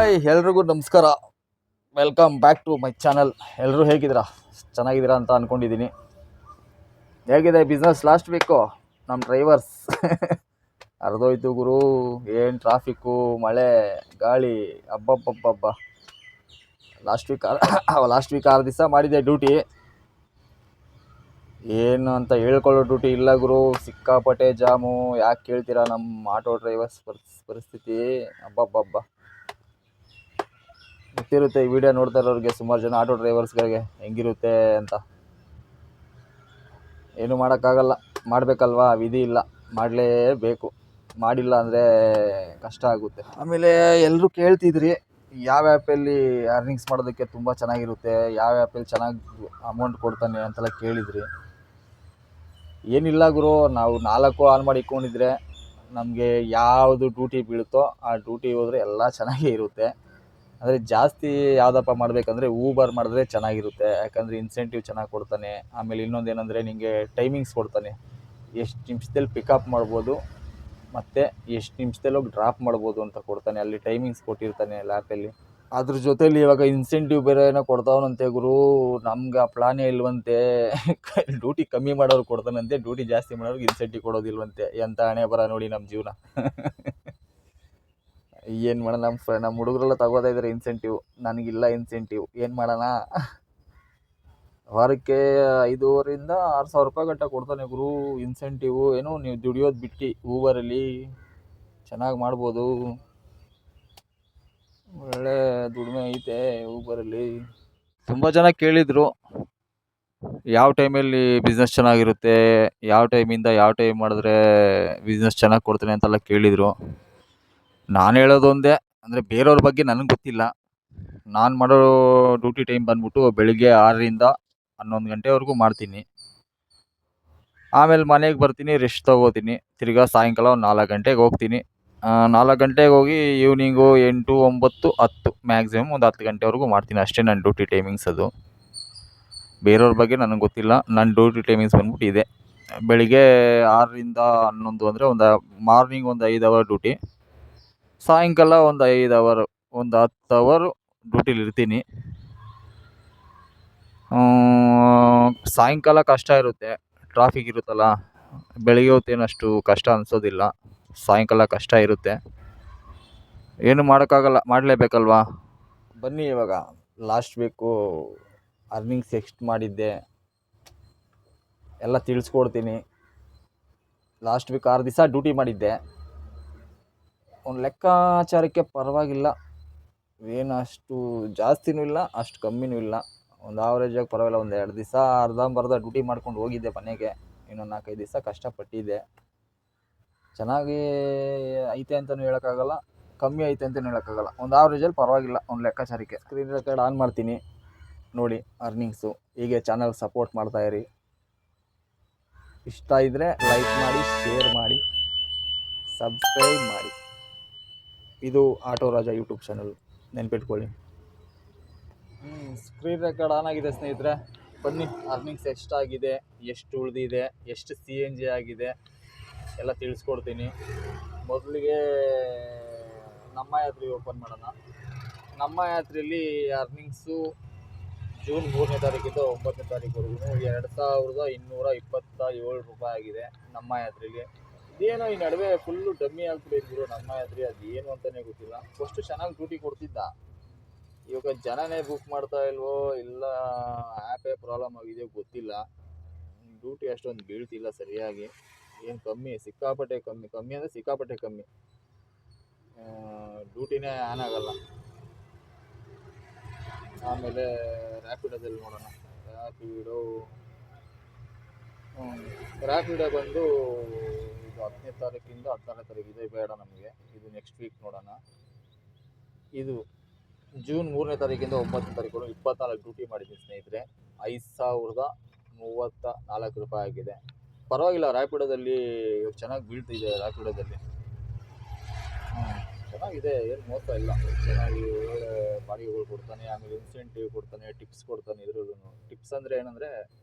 Hi ಎಲ್ರಿಗೂ ನಮಸ್ಕಾರ. Welcome back to my channel. ಎಲ್ಲರೂ ಹೇಗಿದ್ದೀರಾ? ಚೆನ್ನಾಗಿದ್ದೀರಾ ಅಂತ ಅಂದ್ಕೊಂಡಿದ್ದೀನಿ. ಹೇಗಿದೆ ಬಿಸ್ನೆಸ್ ಲಾಸ್ಟ್ ವೀಕು? ನಮ್ಮ ಡ್ರೈವರ್ಸ್ ಅರ್ಧೋಯ್ತು ಗುರು. ಏನು ಟ್ರಾಫಿಕ್ಕು, ಮಳೆ, ಗಾಳಿ, ಹಬ್ಬ. ಲಾಸ್ಟ್ ವೀಕ್ 6 ದಿವಸ ಮಾಡಿದ್ದೆ ಡ್ಯೂಟಿ. ಏನು ಅಂತ ಹೇಳ್ಕೊಳ್ಳೋ ಡ್ಯೂಟಿ ಇಲ್ಲ ಗುರು. ಸಿಕ್ಕಾಪಟ್ಟೆ ಜಾಮು. ಯಾಕೆ ಕೇಳ್ತೀರಾ? ನಮ್ಮ ಆಟೋ ಡ್ರೈವರ್ಸ್ ಪರಿಸ್ಥಿತಿ ಹಬ್ಬ. ಗೊತ್ತಿರುತ್ತೆ ಈ ವಿಡಿಯೋ ನೋಡ್ತಾ ಇರೋರಿಗೆ, ಸುಮಾರು ಜನ ಆಟೋ ಡ್ರೈವರ್ಸ್ಗಳಿಗೆ ಹೆಂಗಿರುತ್ತೆ ಅಂತ. ಏನು ಮಾಡೋಕ್ಕಾಗಲ್ಲ, ಮಾಡಬೇಕಲ್ವಾ, ವಿಧಿ ಇಲ್ಲ, ಮಾಡಲೇಬೇಕು. ಮಾಡಿಲ್ಲ ಅಂದರೆ ಕಷ್ಟ ಆಗುತ್ತೆ. ಆಮೇಲೆ ಎಲ್ಲರೂ ಕೇಳ್ತಿದ್ರಿ ಯಾವ ಆ್ಯಪಲ್ಲಿ ಅರ್ನಿಂಗ್ಸ್ ಮಾಡೋದಕ್ಕೆ ತುಂಬ ಚೆನ್ನಾಗಿರುತ್ತೆ, ಯಾವ ಆ್ಯಪಲ್ಲಿ ಚೆನ್ನಾಗಿ ಅಮೌಂಟ್ ಕೊಡ್ತಾನೆ ಅಂತೆಲ್ಲ ಕೇಳಿದ್ರಿ. ಏನಿಲ್ಲ ಗುರು, ನಾವು 4 ಆನ್ ಮಾಡಿ ಇಟ್ಕೊಂಡಿದ್ರೆ ನಮಗೆ ಯಾವುದು ಡ್ಯೂಟಿ ಬೀಳುತ್ತೋ ಆ ಡ್ಯೂಟಿ ಹೋದರೆ ಎಲ್ಲ ಚೆನ್ನಾಗೇ ಇರುತ್ತೆ. ಆದರೆ ಜಾಸ್ತಿ ಯಾವುದಪ್ಪ ಮಾಡಬೇಕಂದ್ರೆ ಊಬರ್ ಮಾಡಿದ್ರೆ ಚೆನ್ನಾಗಿರುತ್ತೆ. ಯಾಕಂದರೆ ಇನ್ಸೆಂಟಿವ್ ಚೆನ್ನಾಗಿ ಕೊಡ್ತಾನೆ. ಆಮೇಲೆ ಇನ್ನೊಂದು ಏನಂದರೆ ನಿಮಗೆ ಟೈಮಿಂಗ್ಸ್ ಕೊಡ್ತಾನೆ. ಎಷ್ಟು ನಿಮಿಷದಲ್ಲಿ ಪಿಕಪ್ ಮಾಡ್ಬೋದು ಮತ್ತು ಎಷ್ಟು ನಿಮಿಷದಲ್ಲಿ ಹೋಗಿ ಡ್ರಾಪ್ ಮಾಡ್ಬೋದು ಅಂತ ಕೊಡ್ತಾನೆ. ಅಲ್ಲಿ ಟೈಮಿಂಗ್ಸ್ ಕೊಟ್ಟಿರ್ತಾನೆ ಲ್ಯಾಪಲ್ಲಿ. ಅದ್ರ ಜೊತೆಲಿ ಇವಾಗ ಇನ್ಸೆಂಟಿವ್ ಬೇರೆ ಏನೋ ಕೊಡ್ತಾವನಂತೆ ಗುರು. ನಮ್ಗೆ ಆ ಪ್ಲಾನೇ ಇಲ್ವಂತೆ. ಡ್ಯೂಟಿ ಕಮ್ಮಿ ಮಾಡೋರು ಕೊಡ್ತಾನಂತೆ, ಡ್ಯೂಟಿ ಜಾಸ್ತಿ ಮಾಡೋರಿಗೆ ಇನ್ಸೆಂಟಿವ್ ಕೊಡೋದಿಲ್ವಂತೆ. ಎಂಥ ಹಣೆ ಬರ ನೋಡಿ ನಮ್ಮ ಜೀವನ. ಏನು ಮಾಡೋಣ, ನಮ್ಮ ಹುಡುಗರೆಲ್ಲ ತಗೋತಾ ಇದ್ದಾರೆ ಇನ್ಸೆಂಟಿವ್, ನನಗಿಲ್ಲ ಇನ್ಸೆಂಟಿವ್. ಏನು ಮಾಡೋಣ? ವಾರಕ್ಕೆ 5,500 6,000 ರೂಪಾಯಿ ಗಂಟ ಕೊಡ್ತಾನೆ ಗುರು ಇನ್ಸೆಂಟಿವ್. ಏನೋ ನೀವು ದುಡಿಯೋದು ಬಿಟ್ಟು ಊಬರಲ್ಲಿ ಚೆನ್ನಾಗಿ ಮಾಡ್ಬೋದು. ಒಳ್ಳೆ ದುಡಿಮೆ ಐತೆ ಊಬರಲ್ಲಿ. ತುಂಬ ಜನ ಕೇಳಿದರು ಯಾವ ಟೈಮಲ್ಲಿ ಬಿಸ್ನೆಸ್ ಚೆನ್ನಾಗಿರುತ್ತೆ, ಯಾವ ಟೈಮಿಂದ ಯಾವ ಟೈಮ್ ಮಾಡಿದ್ರೆ ಬಿಸ್ನೆಸ್ ಚೆನ್ನಾಗಿ ಕೊಡ್ತಾನೆ ಅಂತೆಲ್ಲ ಕೇಳಿದರು. ನಾನು ಹೇಳೋದು ಒಂದೇ, ಅಂದರೆ ಬೇರೆಯವ್ರ ಬಗ್ಗೆ ನನಗೆ ಗೊತ್ತಿಲ್ಲ. ನಾನು ಮಾಡೋ ಡ್ಯೂಟಿ ಟೈಮ್ ಬಂದ್ಬಿಟ್ಟು ಬೆಳಿಗ್ಗೆ 6ರಿಂದ 11 ಗಂಟೆವರೆಗೂ ಮಾಡ್ತೀನಿ. ಆಮೇಲೆ ಮನೆಗೆ ಬರ್ತೀನಿ, ರೆಸ್ಟ್ ತೊಗೋತೀನಿ. ತಿರ್ಗಾ ಸಾಯಂಕಾಲ ಒಂದು 4 ಗಂಟೆಗೆ ಹೋಗ್ತೀನಿ. 4 ಗಂಟೆಗೆ ಹೋಗಿ ಈವ್ನಿಂಗು 8, 9, 10 ಮ್ಯಾಕ್ಸಿಮಮ್ ಒಂದು 10 ಗಂಟೆವರೆಗೂ ಮಾಡ್ತೀನಿ. ಅಷ್ಟೇ ನನ್ನ ಡ್ಯೂಟಿ ಟೈಮಿಂಗ್ಸ್. ಅದು ಬೇರೆಯವ್ರ ಬಗ್ಗೆ ನನಗೆ ಗೊತ್ತಿಲ್ಲ. ನನ್ನ ಡ್ಯೂಟಿ ಟೈಮಿಂಗ್ಸ್ ಬಂದ್ಬಿಟ್ಟು ಇದೆ. ಬೆಳಿಗ್ಗೆ 6ರಿಂದ 11 ಅಂದರೆ ಮಾರ್ನಿಂಗ್ ಒಂದು 5 ಅವರ್ ಡ್ಯೂಟಿ, ಸಾಯಂಕಾಲ ಒಂದು 5 ಅವರ್, ಒಂದು 10 ಅವರು ಡ್ಯೂಟಿಲಿ ಇರ್ತೀನಿ. ಸಾಯಂಕಾಲ ಕಷ್ಟ ಇರುತ್ತೆ, ಟ್ರಾಫಿಕ್ ಇರುತ್ತಲ್ಲ. ಬೆಳಿಗ್ಗೆ ಹೊತ್ತೇನು ಅಷ್ಟು ಕಷ್ಟ ಅನಿಸೋದಿಲ್ಲ, ಸಾಯಂಕಾಲ ಕಷ್ಟ ಇರುತ್ತೆ. ಏನು ಮಾಡೋಕ್ಕಾಗಲ್ಲ, ಮಾಡಲೇಬೇಕಲ್ವಾ. ಬನ್ನಿ ಇವಾಗ ಲಾಸ್ಟ್ ವೀಕು ಅರ್ನಿಂಗ್ಸ್ ಎಷ್ಟು ಮಾಡಿದ್ದೆ ಎಲ್ಲ ತಿಳಿಸ್ಕೊಡ್ತೀನಿ. ಲಾಸ್ಟ್ ವೀಕ್ 6 ದಿವಸ ಡ್ಯೂಟಿ ಮಾಡಿದ್ದೆ. ಒಂದು ಲೆಕ್ಕಾಚಾರಕ್ಕೆ ಪರವಾಗಿಲ್ಲ. ಏನು ಅಷ್ಟು ಜಾಸ್ತಿನೂ ಇಲ್ಲ, ಅಷ್ಟು ಕಮ್ಮಿನೂ ಇಲ್ಲ. ಒಂದು ಆವ್ರೇಜಾಗಿ ಪರವಾಗಿಲ್ಲ. ಒಂದು 2 ದಿವಸ ಅರ್ಧಂಬರ್ಧ ಡ್ಯೂಟಿ ಮಾಡ್ಕೊಂಡು ಹೋಗಿದ್ದೆ ಮನೆಗೆ. ಇನ್ನೊಂದು 4-5 ದಿವಸ ಕಷ್ಟಪಟ್ಟಿದ್ದೆ. ಚೆನ್ನಾಗಿ ಐತೆ ಅಂತಲೂ ಹೇಳೋಕ್ಕಾಗಲ್ಲ, ಕಮ್ಮಿ ಐತೆ ಅಂತಲೂ ಹೇಳೋಕ್ಕಾಗಲ್ಲ. ಒಂದು ಆವ್ರೇಜಲ್ಲಿ ಪರವಾಗಿಲ್ಲ ಒಂದು ಲೆಕ್ಕಾಚಾರಕ್ಕೆ. ಸ್ಕ್ರೀನ್ ರೆಕಾರ್ಡ್ ಆನ್ ಮಾಡ್ತೀನಿ ನೋಡಿ ಅರ್ನಿಂಗ್ಸು. ಹೀಗೆ ಚಾನಲ್ ಸಪೋರ್ಟ್ ಮಾಡ್ತಾಯಿರಿ. ಇಷ್ಟ ಇದ್ದರೆ ಲೈಕ್ ಮಾಡಿ, ಶೇರ್ ಮಾಡಿ, ಸಬ್ಸ್ಕ್ರೈಬ್ ಮಾಡಿ. ಇದು ಆಟೋ ರಾಜ ಯೂಟ್ಯೂಬ್ ಚಾನಲ್, ನೆನ್ಪಿಟ್ಕೊಳ್ಳಿ. ಸ್ಕ್ರೀನ್ ರೆಕಾರ್ಡ್ ಆನ್ ಆಗಿದೆ ಸ್ನೇಹಿತರೆ. ಬನ್ನಿ, ಅರ್ನಿಂಗ್ಸ್ ಎಷ್ಟಾಗಿದೆ, ಎಷ್ಟು ಉಳಿದಿದೆ, ಎಷ್ಟು CNG ಆಗಿದೆ ಎಲ್ಲ ತಿಳಿಸ್ಕೊಡ್ತೀನಿ. ಮೊದಲಿಗೆ ನಮ್ಮ ಯಾತ್ರೆ ಓಪನ್ ಮಾಡೋಣ. ನಮ್ಮ ಯಾತ್ರೆಯಲ್ಲಿ ಅರ್ನಿಂಗ್ಸು ಜೂನ್ 3ನೇ ತಾರೀಕಿಂದ 9ನೇ ತಾರೀಕುವರೆಗೂ 2,227 ರೂಪಾಯಿ ಆಗಿದೆ ನಮ್ಮ ಯಾತ್ರೆಯಲ್ಲಿ. ಇದೇನೋ ಈ ನಡುವೆ ಫುಲ್ಲು ಡಮ್ಮಿ ಆಗ್ಬಿಟ್ಟಿದ್ರು ನಮ್ಮ ಯಾತ್ರೆ. ಅದು ಏನು ಅಂತಲೇ ಗೊತ್ತಿಲ್ಲ. ಫಸ್ಟು ಚೆನ್ನಾಗಿ ಡ್ಯೂಟಿ ಕೊಡ್ತಿದ್ದ, ಇವಾಗ ಜನನೇ ಬುಕ್ ಮಾಡ್ತಾ ಇಲ್ವೋ ಇಲ್ಲ ಆ್ಯಪೇ ಪ್ರಾಬ್ಲಮ್ ಆಗಿದೆಯೋ ಗೊತ್ತಿಲ್ಲ. ಡ್ಯೂಟಿ ಅಷ್ಟೊಂದು ಬೀಳ್ತಿಲ್ಲ ಸರಿಯಾಗಿ. ಏನು ಕಮ್ಮಿ, ಸಿಕ್ಕಾಪಟ್ಟೆ ಕಮ್ಮಿ ಅಂದರೆ ಸಿಕ್ಕಾಪಟ್ಟೆ ಕಮ್ಮಿ. ಡ್ಯೂಟಿನೇ ಆನ್ ಆಗಲ್ಲ. ಆಮೇಲೆ ರ್ಯಾಪಿಡೋದಲ್ಲಿ ನೋಡೋಣ. ರ್ಯಾಪಿಡೋ ಬಂದು ಇದು 10ನೇ ತಾರೀಕಿಂದ 16ನೇ ತಾರೀಕು ಇದೆ, ಬೇಡ ನಮಗೆ. ಇದು ನೆಕ್ಸ್ಟ್ ವೀಕ್ ನೋಡೋಣ. ಇದು ಜೂನ್ 3ನೇ ತಾರೀಕಿಂದ 9ನೇ ತಾರೀಕು 24 ಡ್ಯೂಟಿ ಮಾಡಿದ್ದೀನಿ ಸ್ನೇಹಿತರೆ. 5,034 ರೂಪಾಯಿ ಆಗಿದೆ. ಪರವಾಗಿಲ್ಲ, ರ್ಯಾಪಿಡೋದಲ್ಲಿ ಚೆನ್ನಾಗಿ ಬೀಳ್ತಿದೆ. ರ್ಯಾಪಿಡೋದಲ್ಲಿ ಚೆನ್ನಾಗಿದೆ, ಏನು ಮೋಸ ಇಲ್ಲ. ಚೆನ್ನಾಗಿ ಒಳ್ಳೆ ಬಾಡಿಗೆಗಳು ಕೊಡ್ತಾನೆ. ಆಮೇಲೆ ಇನ್ಸೆಂಟಿವ್ ಕೊಡ್ತಾನೆ, ಟಿಪ್ಸ್ ಕೊಡ್ತಾನೆ. ಇದ್ರಲ್ಲೂ ಟಿಪ್ಸ್ ಅಂದರೆ ಏನಂದರೆ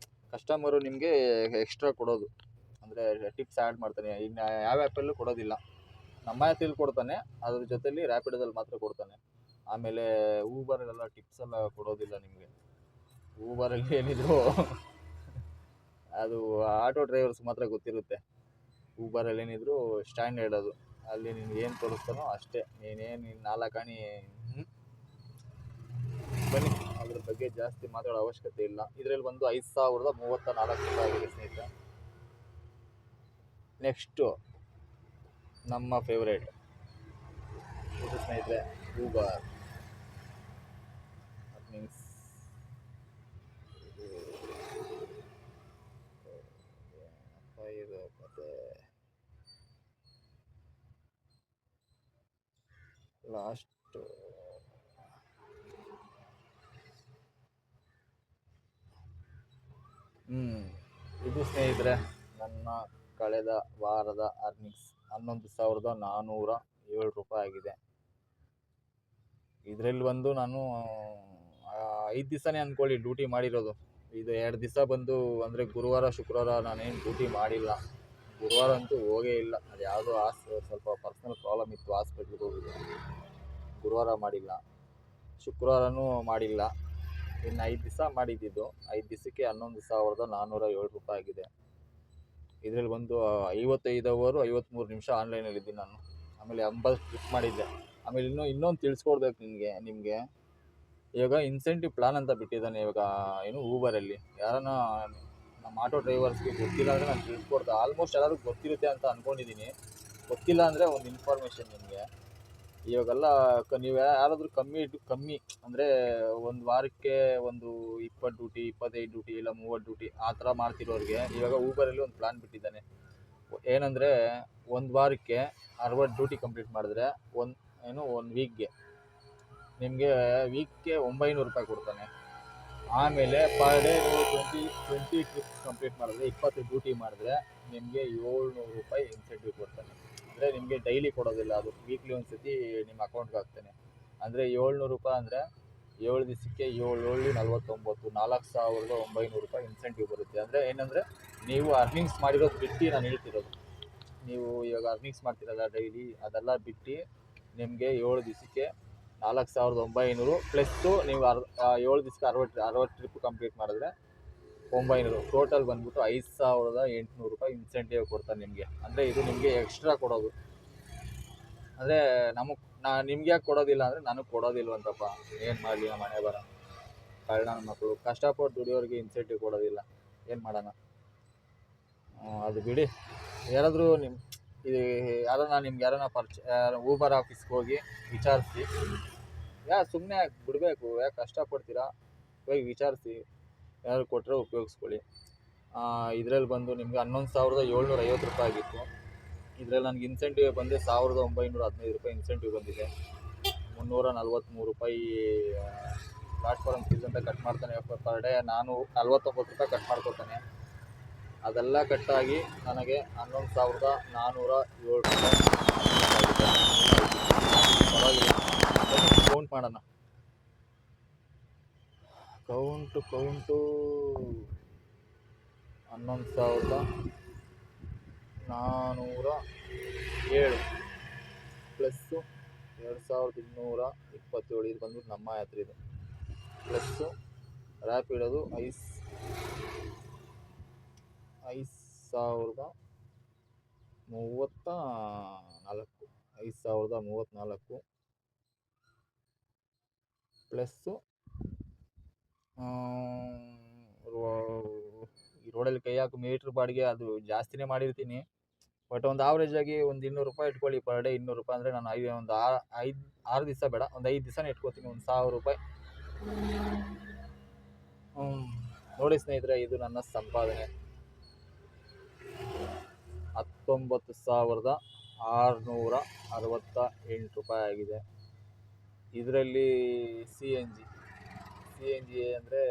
ಕಸ್ಟಮರು ನಿಮಗೆ ಎಕ್ಸ್ಟ್ರಾ ಕೊಡೋದು, ಅಂದರೆ ಟಿಪ್ಸ್ ಆ್ಯಡ್ ಮಾಡ್ತಾನೆ. ಇನ್ನು ಯಾವ ಆ್ಯಪಲ್ಲೂ ಕೊಡೋದಿಲ್ಲ. ನಮ್ಮ ಆ್ಯಪಲ್ಲಿ ಕೊಡ್ತಾನೆ, ಅದ್ರ ಜೊತೆಲಿ ರ್ಯಾಪಿಡೋದಲ್ಲಿ ಮಾತ್ರ ಕೊಡ್ತಾನೆ. ಆಮೇಲೆ ಊಬರಲ್ಲೆಲ್ಲ ಟಿಪ್ಸ್ ಎಲ್ಲ ಕೊಡೋದಿಲ್ಲ ನಿಮಗೆ. ಊಬರಲ್ಲಿ ಏನಿದ್ರು ಅದು ಆಟೋ ಡ್ರೈವರ್ಸ್ ಮಾತ್ರ ಗೊತ್ತಿರುತ್ತೆ. ಊಬರಲ್ಲಿ ಏನಿದ್ರು ಸ್ಟ್ಯಾಂಡರ್ಡ್ ಅದು. ಅಲ್ಲಿ ನಿನ್ಗೆ ಏನು ತೋರಿಸ್ತಾನೋ ಅಷ್ಟೇ, ನೀನು 4 ಆಣಿ. ಬನ್ನಿ, ಅದ್ರ ಬಗ್ಗೆ ಜಾಸ್ತಿ ಮಾತಾಡೋ ಅವಶ್ಯಕತೆ ಇಲ್ಲ. ಇದರಲ್ಲಿ ಬಂದು 5034 ರೂಪಾಯಿ ಆಗಿದೆ ಸ್ನೇಹಿತರೆ. ನೆಕ್ಸ್ಟು ನಮ್ಮ ಫೇವ್ರೇಟ್ ಇದು ಸ್ನೇಹಿತರೆ, ಊಬರ್. ದಟ್ ಮೀನ್ಸ್ ಇದು ಮತ್ತೆ ಲಾಸ್ಟ್ ಇದು ಸ್ನೇಹಿತರೆ ನನ್ನ ಕಳೆದ ವಾರದ ಅರ್ನಿಂಗ್ಸ್ 11,407 ರೂಪಾಯಿ ಆಗಿದೆ. ಇದರಲ್ಲಿ ಬಂದು ನಾನು 5 ದಿವಸನೇ ಅಂದ್ಕೊಳ್ಳಿ ಡ್ಯೂಟಿ ಮಾಡಿರೋದು. ಇದು 2 ದಿವಸ ಬಂದು ಅಂದರೆ ಗುರುವಾರ ಶುಕ್ರವಾರ ನಾನೇನು ಡ್ಯೂಟಿ ಮಾಡಿಲ್ಲ. ಗುರುವಾರ ಅಂತೂ ಹೋಗೇ ಇಲ್ಲ. ಅದು ಯಾವುದೋ ಸ್ವಲ್ಪ ಪರ್ಸ್ನಲ್ ಪ್ರಾಬ್ಲಮ್ ಇತ್ತು, ಹಾಸ್ಪಿಟ್ಲಿಗೆ ಹೋಗಿದ್ದೆ. ಗುರುವಾರ ಮಾಡಿಲ್ಲ, ಶುಕ್ರವಾರನೂ ಮಾಡಿಲ್ಲ. ಇನ್ನು 5 ದಿವಸ ಮಾಡಿದ್ದು. 5 ದಿವಸಕ್ಕೆ 11,407 ರೂಪಾಯಿ ಆಗಿದೆ. ಇದರಲ್ಲಿ ಬಂದು 55 ಅವರು 53 ನಿಮಿಷ ಆನ್ಲೈನಲ್ಲಿ ಇದ್ದೀನಿ ನಾನು. ಆಮೇಲೆ 80 ಟ್ರಿಪ್ ಮಾಡಿದ್ದೆ. ಆಮೇಲೆ ಇನ್ನೊಂದು ತಿಳಿಸ್ಕೊಡ್ಬೇಕು ನಿಮಗೆ. ಇವಾಗ ಇನ್ಸೆಂಟಿವ್ ಪ್ಲಾನ್ ಅಂತ ಬಿಟ್ಟಿದ್ದಾನೆ ಇವಾಗ ಏನು ಊಬರಲ್ಲಿ. ಯಾರನ್ನ ನಮ್ಮ ಆಟೋ ಡ್ರೈವರ್ಸ್ಗೆ ಗೊತ್ತಿಲ್ಲ ಅಂದರೆ ನಾನು ತಿಳಿಸ್ಕೊಡ್ದೆ. ಆಲ್ಮೋಸ್ಟ್ ಎಲ್ಲರಿಗೂ ಗೊತ್ತಿರುತ್ತೆ ಅಂತ ಅಂದ್ಕೊಂಡಿದ್ದೀನಿ. ಗೊತ್ತಿಲ್ಲ ಅಂದರೆ ಒಂದು ಇನ್ಫಾರ್ಮೇಷನ್ ನಿಮಗೆ. ಇವಾಗೆಲ್ಲ ನೀವು ಯಾರಾದರೂ ಕಮ್ಮಿ ಅಂದರೆ ಒಂದು ವಾರಕ್ಕೆ ಒಂದು 20 ಡ್ಯೂಟಿ, 25 ಡ್ಯೂಟಿ, ಇಲ್ಲ 30 ಡ್ಯೂಟಿ ಆ ಥರ ಮಾಡ್ತಿರೋರಿಗೆ ಇವಾಗ ಊಬರಲ್ಲಿ ಒಂದು ಪ್ಲಾನ್ ಬಿಟ್ಟಿದ್ದಾನೆ. ಏನಂದರೆ ಒಂದು ವಾರಕ್ಕೆ 60 ಡ್ಯೂಟಿ ಕಂಪ್ಲೀಟ್ ಮಾಡಿದ್ರೆ ಒಂದು ವೀಕ್ಗೆ ನಿಮಗೆ 900 ರೂಪಾಯಿ ಕೊಡ್ತಾನೆ. ಆಮೇಲೆ ಪರ್ ಡೇ ನೀವು 20 ಟ್ರಿಪ್ಸ್ ಕಂಪ್ಲೀಟ್ ಮಾಡಿದ್ರೆ, 20 ಡ್ಯೂಟಿ ಮಾಡಿದ್ರೆ ನಿಮಗೆ 700 ರೂಪಾಯಿ ಇನ್ಸೆಂಟಿವ್ ಕೊಡ್ತಾನೆ. ಅಂದರೆ ನಿಮಗೆ ಡೈಲಿ ಕೊಡೋದಿಲ್ಲ, ಅದು ವೀಕ್ಲಿ ಒಂದು ಸತಿ ನಿಮ್ಮ ಅಕೌಂಟ್ಗೆ ಹಾಕ್ತಾನೆ. ಅಂದರೆ 700 ರೂಪಾಯಿ ಅಂದರೆ 7 ದಿವಸಕ್ಕೆ 7 7 49 4,900 ರೂಪಾಯಿ ಇನ್ಸೆಂಟಿವ್ ಬರುತ್ತೆ. ಅಂದರೆ ಏನಂದರೆ ನೀವು ಅರ್ನಿಂಗ್ಸ್ ಮಾಡಿರೋದು ಬಿಟ್ಟು ನಾನು ಹೇಳ್ತಿರೋದು. ನೀವು ಇವಾಗ ಅರ್ನಿಂಗ್ಸ್ ಮಾಡ್ತಿರಲ್ಲ ಡೈಲಿ, ಅದೆಲ್ಲ ಬಿಟ್ಟು ನಿಮಗೆ 7 ದಿವಸಕ್ಕೆ 4,900 ಪ್ಲಸ್ಸು ನೀವು 7 ದಿವಸಕ್ಕೆ 60 ಟ್ರಿಪ್ ಕಂಪ್ಲೀಟ್ ಮಾಡಿದ್ರೆ 900, ಟೋಟಲ್ ಬಂದ್ಬಿಟ್ಟು 5,800 ರೂಪಾಯಿ ಇನ್ಸೆಂಟಿವ್ ಕೊಡ್ತಾರೆ ನಿಮಗೆ. ಅಂದರೆ ಇದು ನಿಮಗೆ ಎಕ್ಸ್ಟ್ರಾ ಕೊಡೋದು. ಅಂದರೆ ನಿಮ್ಗೆ ಯಾಕೆ ಕೊಡೋದಿಲ್ಲ ಅಂದರೆ ನನಗೆ ಕೊಡೋದಿಲ್ವಂತಪ್ಪ. ಏನು ಮಾಡಲಿ, ನಮ್ಮ ಮನೆ ಬರ ಕಳ್ಳ ಮಕ್ಕಳು ಕಷ್ಟಪಟ್ಟು ದುಡಿಯೋರಿಗೆ ಇನ್ಸೆಂಟಿವ್ ಕೊಡೋದಿಲ್ಲ, ಏನು ಮಾಡೋಣ. ಅದು ಬಿಡಿ. ಯಾರಾದರೂ ನಿಮ್ಗೆ ಯಾರನ್ನ ಊಬರ್ ಆಫೀಸ್ಗೆ ಹೋಗಿ ವಿಚಾರಿಸಿ. ಸುಮ್ಮನೆ ಬಿಡಬೇಕು, ಯಾಕೆ ಕಷ್ಟಪಡ್ತೀರಾ, ಹೋಗಿ ವಿಚಾರಿಸಿ. ಯಾರು ಕೊಟ್ಟರೆ ಉಪಯೋಗಿಸ್ಕೊಳ್ಳಿ. ಇದರಲ್ಲಿ ಬಂದು ನಿಮಗೆ 11,750 ರೂಪಾಯಿ ಆಗಿತ್ತು. ಇದರಲ್ಲಿ ನನಗೆ ಇನ್ಸೆಂಟಿವ್ ಬಂದು 1,915 ರೂಪಾಯಿ ಇನ್ಸೆಂಟಿವ್ ಬಂದಿದೆ. 343 ರೂಪಾಯಿ ಪ್ಲಾಟ್ಫಾರ್ಮ್ ಫೀಸ್ ಅಂತ ಕಟ್ ಮಾಡ್ತಾನೆ. ಪರ್ ಡೇ 49 ರೂಪಾಯಿ ಕಟ್ ಮಾಡ್ಕೊತಾನೆ. ಅದೆಲ್ಲ ಕಟ್ಟಾಗಿ ನನಗೆ 11,407 ರೂಪಾಯಿ ಪರವಾಗಿಲ್ಲ. ಕೌಂಟ್ ಮಾಡೋಣ. Count 11,407 plus 2,227. ಇದು ಬಂದ್ಬಿಟ್ಟು ನಮ್ಮ ಯಾತ್ರೆ ಇದು. ಪ್ಲಸ್ಸು ರ್ಯಾಪಿಡೋದು 5,034 ಪ್ಲಸ್ಸು ಈ ರೋಡಲ್ಲಿ ಕೈ ಹಾಕಿ ಮೀಟ್ರ್ ಬಾಡಿಗೆ ಅದು ಜಾಸ್ತಿನೇ ಮಾಡಿರ್ತೀನಿ. ಬಟ್ ಒಂದು ಆವ್ರೇಜ್ ಆಗಿ ಒಂದು 200 ರೂಪಾಯಿ ಇಟ್ಕೊಳ್ಳಿ. ಪರ್ ಡೇ 200 ರೂಪಾಯಿ ಅಂದರೆ ನಾನು ಒಂದು 6 ದಿವಸ ಬೇಡ, ಒಂದು 5 ದಿವಸನೇ ಇಟ್ಕೊತೀನಿ, ಒಂದು 1,000 ರೂಪಾಯಿ. ನೋಡಿ ಸ್ನೇಹಿತರೆ, ಇದು ನನ್ನ ಸಂಪಾದನೆ 19,668 ರೂಪಾಯಿ ಆಗಿದೆ. ಇದರಲ್ಲಿ ಸಿ ಎನ್ ಜಿ ಅಂದರೆ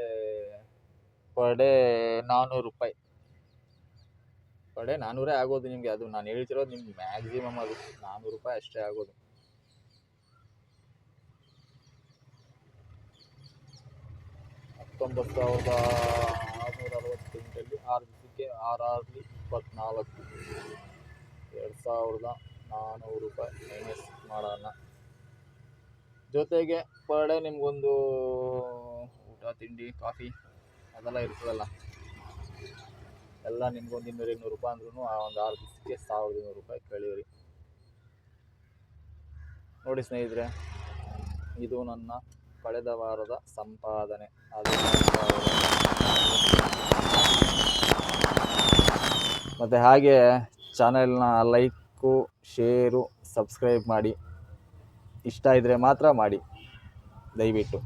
ಪರ್ ಡೇ 400 ರೂಪಾಯಿ. ಪರ್ ಡೇ 400 ಆಗೋದು ನಿಮಗೆ. ಅದು ನಾನು ಹೇಳ್ತಿರೋದು ನಿಮ್ಗೆ ಮ್ಯಾಕ್ಸಿಮಮ್ ಅದು 400 ರೂಪಾಯಿ ಅಷ್ಟೇ ಆಗೋದು. $19,668 6 ದಿವಸಕ್ಕೆ 6 24 2,400 ರೂಪಾಯಿ ಮೈನಸ್ ಮಾಡೋಣ. ಜೊತೆಗೆ ಪರ್ ಡೇ ನಿಮ್ಗೊಂದು ಊಟ ತಿಂಡಿ ಕಾಫಿ ಅದೆಲ್ಲ ಇರ್ತದಲ್ಲ, ಎಲ್ಲ ನಿಮ್ಗೊಂದು 200 ರೂಪಾಯಿ ಅಂದ್ರೂ ಒಂದು 6 ದಿವಸಕ್ಕೆ 1200 ರೂಪಾಯಿ ಕಳೀರಿ. ನೋಡಿ ಸ್ನೇಹಿತರೆ, ಇದು ನನ್ನ ಕಳೆದ ವಾರದ ಸಂಪಾದನೆ. ಅದು ಮತ್ತು ಹಾಗೆ ಚಾನೆಲ್ನ ಲೈಕು, ಶೇರು, ಸಬ್ಸ್ಕ್ರೈಬ್ ಮಾಡಿ. ಇಷ್ಟ ಇದ್ದರೆ ಮಾತ್ರ ಮಾಡಿ ದಯವಿಟ್ಟು,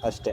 ಅಷ್ಟೇ.